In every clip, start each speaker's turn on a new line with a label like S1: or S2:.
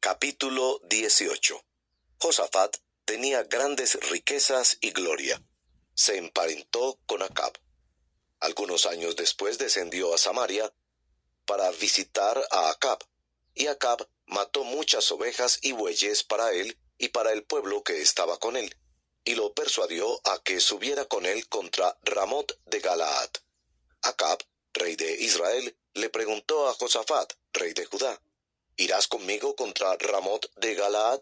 S1: Capítulo 18. Josafat tenía grandes riquezas y gloria. Se emparentó con Acab. Algunos años después descendió a Samaria para visitar a Acab, y Acab mató muchas ovejas y bueyes para él y para el pueblo que estaba con él, y lo persuadió a que subiera con él contra Ramot de Galaad. Acab, rey de Israel, le preguntó a Josafat, rey de Judá: ¿Irás conmigo contra Ramot de Galaad?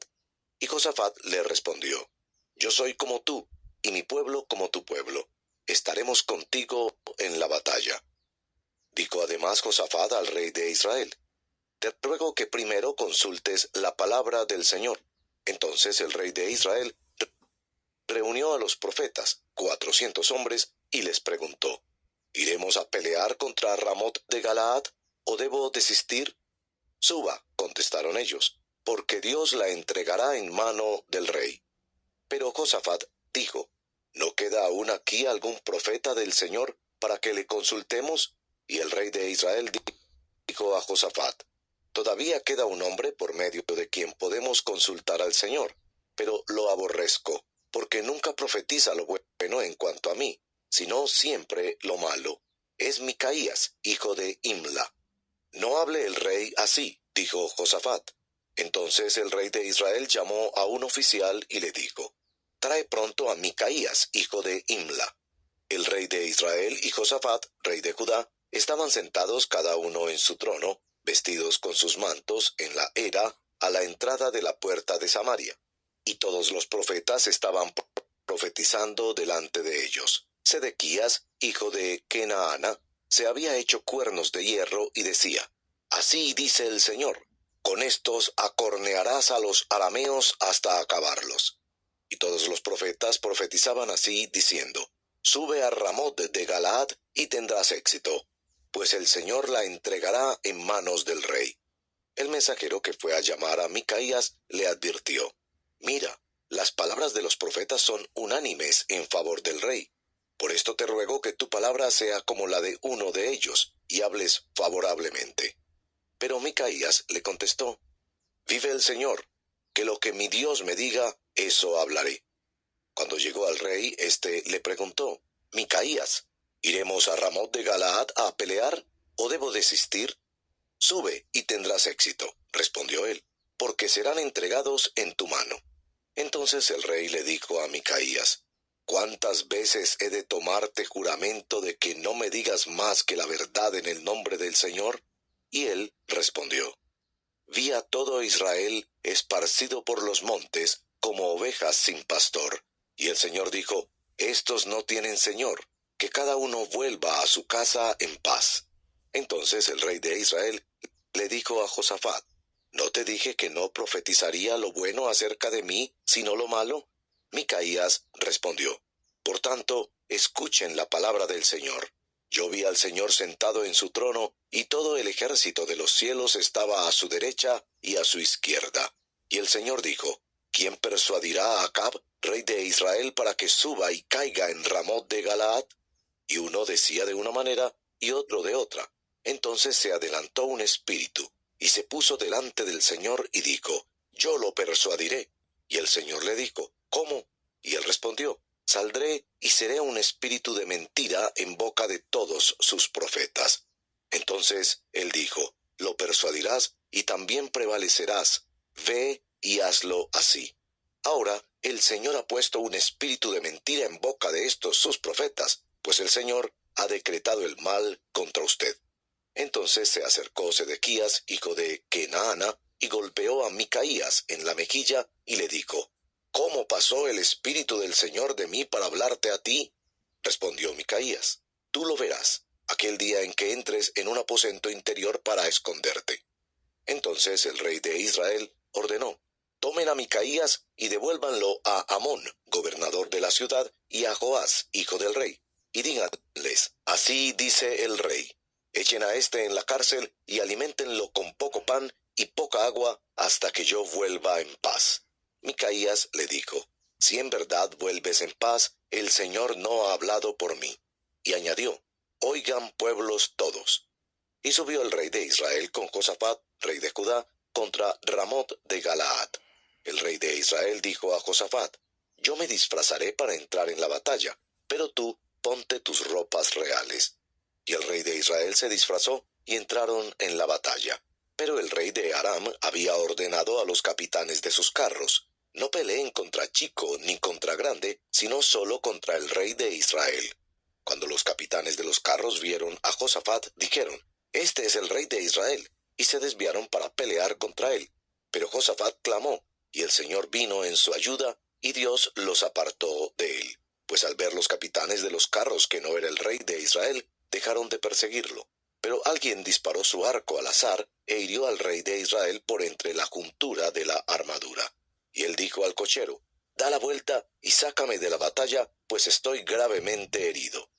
S1: Y Josafat le respondió: Yo soy como tú, y mi pueblo como tu pueblo. Estaremos contigo en la batalla. Dijo además Josafat al rey de Israel: Te ruego que primero consultes la palabra del Señor. Entonces el rey de Israel reunió a los profetas, 400 hombres, y les preguntó: ¿Iremos a pelear contra Ramot de Galaad, o debo desistir? Suba, contestaron ellos, porque Dios la entregará en mano del rey. Pero Josafat dijo: ¿No queda aún aquí algún profeta del Señor para que le consultemos? Y el rey de Israel dijo a Josafat: Todavía queda un hombre por medio de quien podemos consultar al Señor, pero lo aborrezco, porque nunca profetiza lo bueno en cuanto a mí, sino siempre lo malo. Es Micaías, hijo de Imla. No hable el rey así, dijo Josafat. Entonces el rey de Israel llamó a un oficial y le dijo: Trae pronto a Micaías, hijo de Imla. El rey de Israel y Josafat, rey de Judá, estaban sentados cada uno en su trono, vestidos con sus mantos, en la era, a la entrada de la puerta de Samaria. Y todos los profetas estaban profetizando delante de ellos. Sedequías, hijo de Kenaana, se había hecho cuernos de hierro y decía: Así dice el Señor: Con estos acornearás a los arameos hasta acabarlos. Y todos los profetas profetizaban así, diciendo: Sube a Ramot de Galaad y tendrás éxito, pues el Señor la entregará en manos del rey. El mensajero que fue a llamar a Micaías le advirtió: Mira, las palabras de los profetas son unánimes en favor del rey. Por esto te ruego que tu palabra sea como la de uno de ellos, y hables favorablemente. Pero Micaías le contestó: Vive el Señor, que lo que mi Dios me diga, eso hablaré. Cuando llegó al rey, éste le preguntó: Micaías, ¿iremos a Ramot de Galaad a pelear, o debo desistir? Sube y tendrás éxito, respondió él, porque serán entregados en tu mano. Entonces el rey le dijo a Micaías: ¿Cuántas veces he de tomarte juramento de que no me digas más que la verdad en el nombre del Señor? Y él respondió: Vi a todo Israel esparcido por los montes, como ovejas sin pastor. Y el Señor dijo: Estos no tienen señor, que cada uno vuelva a su casa en paz. Entonces el rey de Israel le dijo a Josafat: ¿No te dije que no profetizaría lo bueno acerca de mí, sino lo malo? Micaías respondió: Por tanto, escuchen la palabra del Señor. Yo vi al Señor sentado en su trono, y todo el ejército de los cielos estaba a su derecha y a su izquierda. Y el Señor dijo: ¿Quién persuadirá a Acab, rey de Israel, para que suba y caiga en Ramot de Galaad? Y uno decía de una manera y otro de otra. Entonces se adelantó un espíritu, y se puso delante del Señor y dijo: Yo lo persuadiré. Y el Señor le dijo: ¿Cómo? Y él respondió: Saldré y seré un espíritu de mentira en boca de todos sus profetas. Entonces él dijo: Lo persuadirás y también prevalecerás. Ve y hazlo así. Ahora el Señor ha puesto un espíritu de mentira en boca de estos sus profetas, pues el Señor ha decretado el mal contra usted. Entonces se acercó Sedequías, hijo de Kenaana, y golpeó a Micaías en la mejilla, y le dijo: ¿Cómo pasó el espíritu del Señor de mí para hablarte a ti? Respondió Micaías: Tú lo verás, aquel día en que entres en un aposento interior para esconderte. Entonces el rey de Israel ordenó: Tomen a Micaías y devuélvanlo a Amón, gobernador de la ciudad, y a Joás, hijo del rey, y díganles: Así dice el rey: Echen a éste en la cárcel y aliméntenlo con poco pan y poca agua hasta que yo vuelva en paz. Micaías le dijo: Si en verdad vuelves en paz, el Señor no ha hablado por mí. Y añadió: Oigan, pueblos todos. Y subió el rey de Israel con Josafat, rey de Judá, contra Ramot de Galaad. El rey de Israel dijo a Josafat: Yo me disfrazaré para entrar en la batalla, pero tú ponte tus ropas reales. Y el rey de Israel se disfrazó y entraron en la batalla. Pero el rey de Aram había ordenado a los capitanes de sus carros: No peleen contra chico ni contra grande, sino solo contra el rey de Israel. Cuando los capitanes de los carros vieron a Josafat, dijeron: Este es el rey de Israel, y se desviaron para pelear contra él. Pero Josafat clamó, y el Señor vino en su ayuda, y Dios los apartó de él. Pues al ver los capitanes de los carros que no era el rey de Israel, dejaron de perseguirlo. Pero alguien disparó su arco al azar e hirió al rey de Israel por entre la juntura de la armadura. Y él dijo al cochero: Da la vuelta y sácame de la batalla, pues estoy gravemente herido.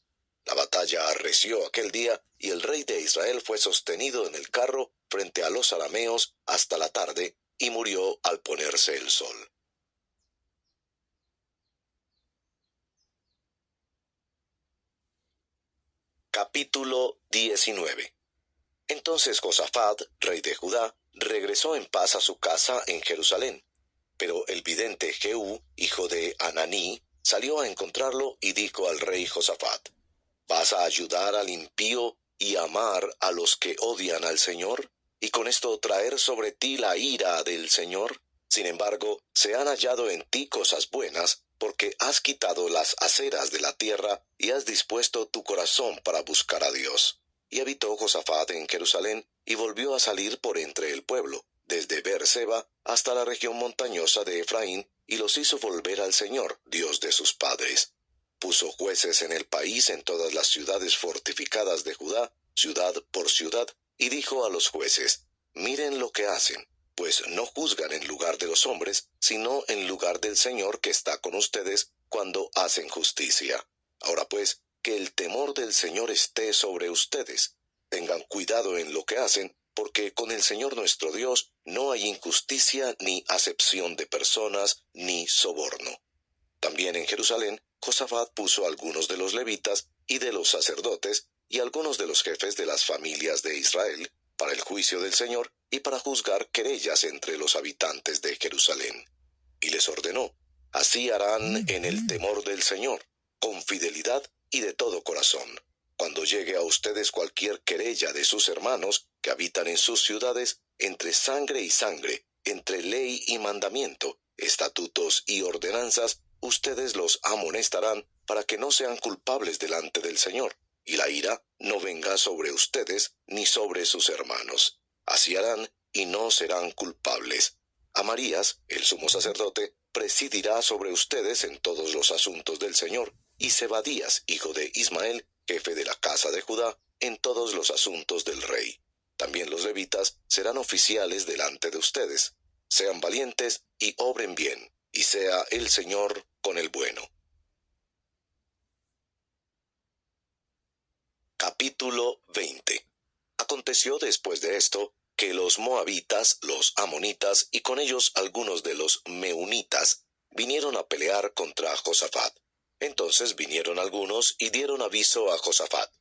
S1: La batalla arreció aquel día, y el rey de Israel fue sostenido en el carro frente a los arameos hasta la tarde, y murió al ponerse el sol. Capítulo 19. Entonces Josafat, rey de Judá, regresó en paz a su casa en Jerusalén. Pero el vidente Jehú, hijo de Hananí, salió a encontrarlo y dijo al rey Josafat: ¿Vas a ayudar al impío y amar a los que odian al Señor, y con esto traer sobre ti la ira del Señor? Sin embargo, se han hallado en ti cosas buenas, porque has quitado las aceras de la tierra y has dispuesto tu corazón para buscar a Dios. Y habitó Josafat en Jerusalén, y volvió a salir por entre el pueblo, desde Beerseba hasta la región montañosa de Efraín, y los hizo volver al Señor, Dios de sus padres. Puso jueces en el país en todas las ciudades fortificadas de Judá, ciudad por ciudad, y dijo a los jueces: Miren lo que hacen, pues no juzgan en lugar de los hombres, sino en lugar del Señor que está con ustedes cuando hacen justicia. Ahora pues, que el temor del Señor esté sobre ustedes. Tengan cuidado en lo que hacen, porque con el Señor nuestro Dios no hay injusticia ni acepción de personas ni soborno. También en Jerusalén, Josafat puso algunos de los levitas y de los sacerdotes y algunos de los jefes de las familias de Israel para el juicio del Señor y para juzgar querellas entre los habitantes de Jerusalén. Y les ordenó: Así harán en el temor del Señor, con fidelidad y de todo corazón. Cuando llegue a ustedes cualquier querella de sus hermanos que habitan en sus ciudades, entre sangre y sangre, entre ley y mandamiento, estatutos y ordenanzas, ustedes los amonestarán para que no sean culpables delante del Señor, y la ira no venga sobre ustedes ni sobre sus hermanos. Así harán y no serán culpables. Amarías, el sumo sacerdote, presidirá sobre ustedes en todos los asuntos del Señor, y Zebadías, hijo de Ismael, jefe de la casa de Judá, en todos los asuntos del rey. También los levitas serán oficiales delante de ustedes. Sean valientes y obren bien, y sea el Señor con el bueno. Capítulo 20. Aconteció después de esto que los moabitas, los amonitas y con ellos algunos de los meunitas vinieron a pelear contra Josafat. Entonces vinieron algunos y dieron aviso a Josafat: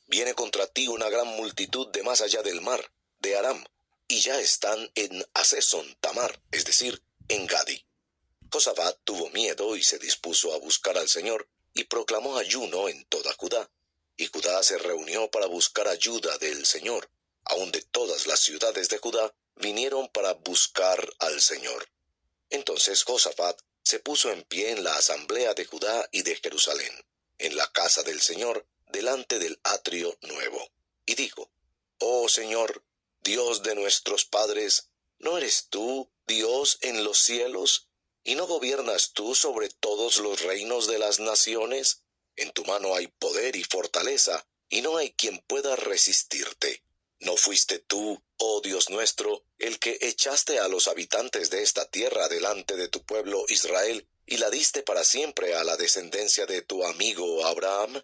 S1: Viene contra ti una gran multitud de más allá del mar, de Aram, y ya están en Hazeson Tamar, es decir, en Gadi. Josafat tuvo miedo y se dispuso a buscar al Señor, y proclamó ayuno en toda Judá. Y Judá se reunió para buscar ayuda del Señor. Aun de todas las ciudades de Judá vinieron para buscar al Señor. Entonces Josafat se puso en pie en la asamblea de Judá y de Jerusalén, en la casa del Señor, delante del atrio nuevo, y dijo: Oh Señor, Dios de nuestros padres, ¿no eres tú Dios en los cielos? ¿Y no gobiernas tú sobre todos los reinos de las naciones? En tu mano hay poder y fortaleza, y no hay quien pueda resistirte. ¿No fuiste tú, oh Dios nuestro, el que echaste a los habitantes de esta tierra delante de tu pueblo Israel, y la diste para siempre a la descendencia de tu amigo Abraham?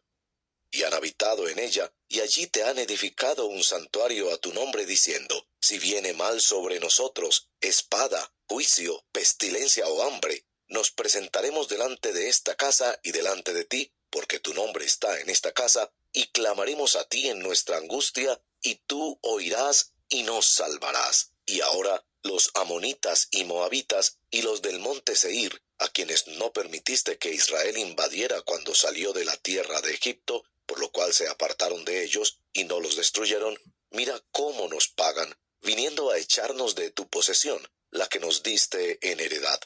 S1: Y han habitado en ella, y allí te han edificado un santuario a tu nombre, diciendo: Si viene mal sobre nosotros, espada, juicio, pestilencia o hambre, nos presentaremos delante de esta casa y delante de ti, porque tu nombre está en esta casa, y clamaremos a ti en nuestra angustia, y tú oirás y nos salvarás. Y ahora los amonitas y moabitas y los del monte Seir, a quienes no permitiste que Israel invadiera cuando salió de la tierra de Egipto, por lo cual se apartaron de ellos y no los destruyeron, mira cómo nos pagan, viniendo a echarnos de tu posesión, la que nos diste en heredad.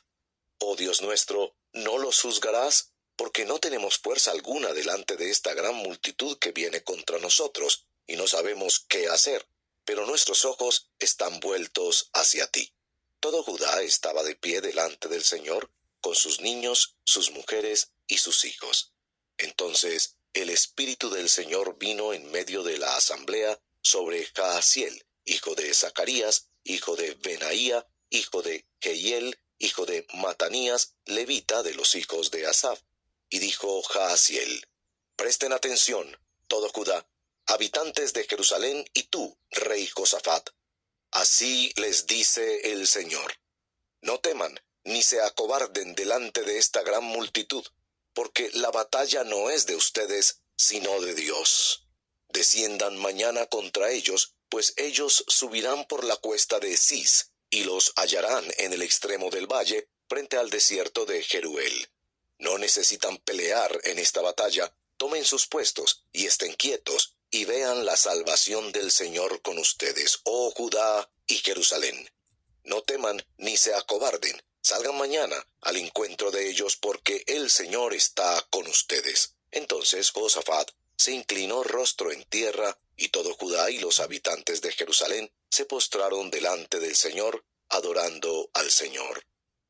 S1: Oh Dios nuestro, ¿no los juzgarás? Porque no tenemos fuerza alguna delante de esta gran multitud que viene contra nosotros, y no sabemos qué hacer, pero nuestros ojos están vueltos hacia ti. Todo Judá estaba de pie delante del Señor, con sus niños, sus mujeres y sus hijos. Entonces el Espíritu del Señor vino en medio de la asamblea sobre Jaasiel, hijo de Zacarías, hijo de Benaía, hijo de Jehiel, hijo de Matanías, levita de los hijos de Asaf. Y dijo Jaasiel: Presten atención, todo Judá, habitantes de Jerusalén, y tú, rey Josafat. Así les dice el Señor: No teman, ni se acobarden delante de esta gran multitud, porque la batalla no es de ustedes, sino de Dios. Desciendan mañana contra ellos, pues ellos subirán por la cuesta de Cis, y los hallarán en el extremo del valle, frente al desierto de Jeruel. No necesitan pelear en esta batalla, tomen sus puestos y estén quietos, y vean la salvación del Señor con ustedes, oh Judá y Jerusalén. No teman ni se acobarden, salgan mañana al encuentro de ellos, porque el Señor está con ustedes. Entonces Josafat se inclinó rostro en tierra, y todo Judá y los habitantes de Jerusalén se postraron delante del Señor, adorando al Señor.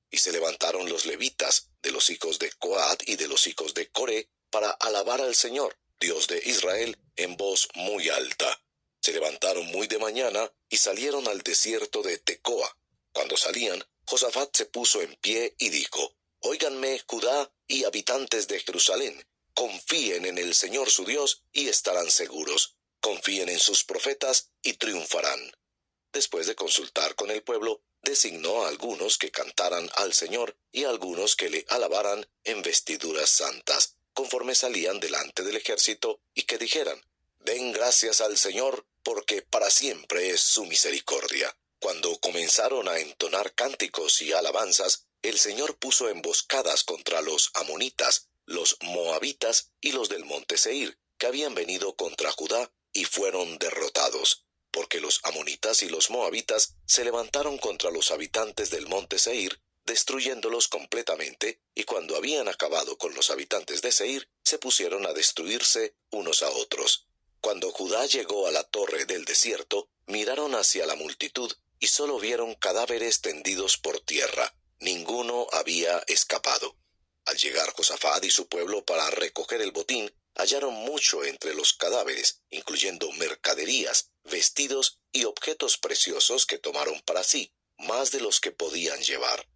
S1: Y se levantaron los levitas, de los hijos de Coat y de los hijos de Coré, para alabar al Señor, Dios de Israel, en voz muy alta. Se levantaron muy de mañana, y salieron al desierto de Tecoa. Cuando salían, Josafat se puso en pie y dijo: Óiganme, Judá y habitantes de Jerusalén, confíen en el Señor su Dios y estarán seguros. Confíen en sus profetas y triunfarán. Después de consultar con el pueblo, designó a algunos que cantaran al Señor y a algunos que le alabaran en vestiduras santas, conforme salían delante del ejército, y que dijeran: Den gracias al Señor, porque para siempre es su misericordia. Cuando comenzaron a entonar cánticos y alabanzas, el Señor puso emboscadas contra los amonitas, los moabitas y los del monte Seir, que habían venido contra Judá, y fueron derrotados, porque los amonitas y los moabitas se levantaron contra los habitantes del monte Seir, destruyéndolos completamente, y cuando habían acabado con los habitantes de Seir, se pusieron a destruirse unos a otros. Cuando Judá llegó a la torre del desierto, miraron hacia la multitud, y solo vieron cadáveres tendidos por tierra. Ninguno había escapado. Al llegar Josafat y su pueblo para recoger el botín, hallaron mucho entre los cadáveres, incluyendo mercaderías, vestidos y objetos preciosos que tomaron para sí, más de los que podían llevar.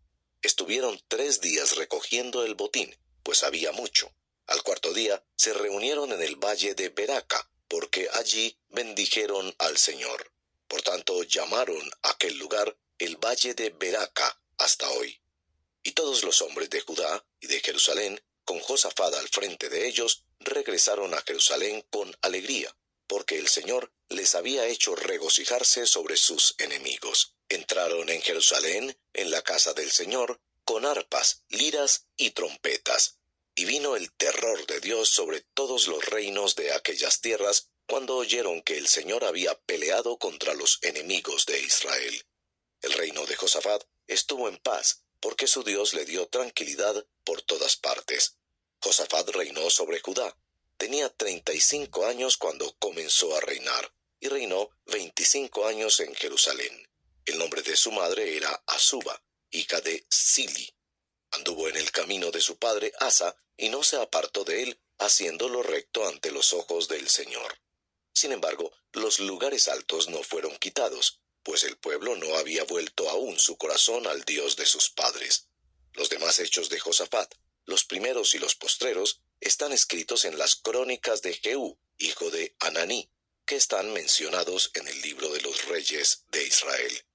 S1: Estuvieron 3 días recogiendo el botín, pues había mucho. Al cuarto día se reunieron en el valle de Beraca, porque allí bendijeron al Señor. Por tanto, llamaron a aquel lugar el valle de Beraca hasta hoy. Y todos los hombres de Judá y de Jerusalén, con Josafat al frente de ellos, regresaron a Jerusalén con alegría, porque el Señor les había hecho regocijarse sobre sus enemigos. Entraron en Jerusalén, en la casa del Señor, con arpas, liras y trompetas. Y vino el terror de Dios sobre todos los reinos de aquellas tierras, cuando oyeron que el Señor había peleado contra los enemigos de Israel. El reino de Josafat estuvo en paz, porque su Dios le dio tranquilidad por todas partes. Josafat reinó sobre Judá. Tenía 35 años cuando comenzó a reinar, y reinó 25 años en Jerusalén. El nombre de su madre era Azuba, hija de Sili. Anduvo en el camino de su padre Asa, y no se apartó de él, haciendo lo recto ante los ojos del Señor. Sin embargo, los lugares altos no fueron quitados, pues el pueblo no había vuelto aún su corazón al Dios de sus padres. Los demás hechos de Josafat, los primeros y los postreros, están escritos en las crónicas de Jehú, hijo de Hananí, que están mencionados en el libro de los reyes de Israel.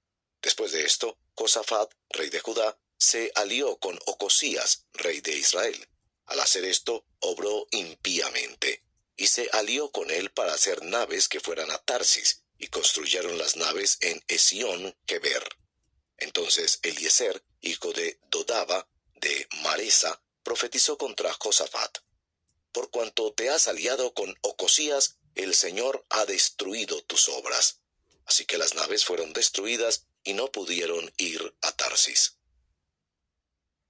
S1: Después de esto, Josafat, rey de Judá, se alió con Ocosías, rey de Israel. Al hacer esto, obró impíamente, y se alió con él para hacer naves que fueran a Tarsis, y construyeron las naves en Esión Geber. Entonces Eliezer, hijo de Dodava, de Maresa, profetizó contra Josafat: por cuanto te has aliado con Ocosías, el Señor ha destruido tus obras. Así que las naves fueron destruidas y no pudieron ir a Tarsis.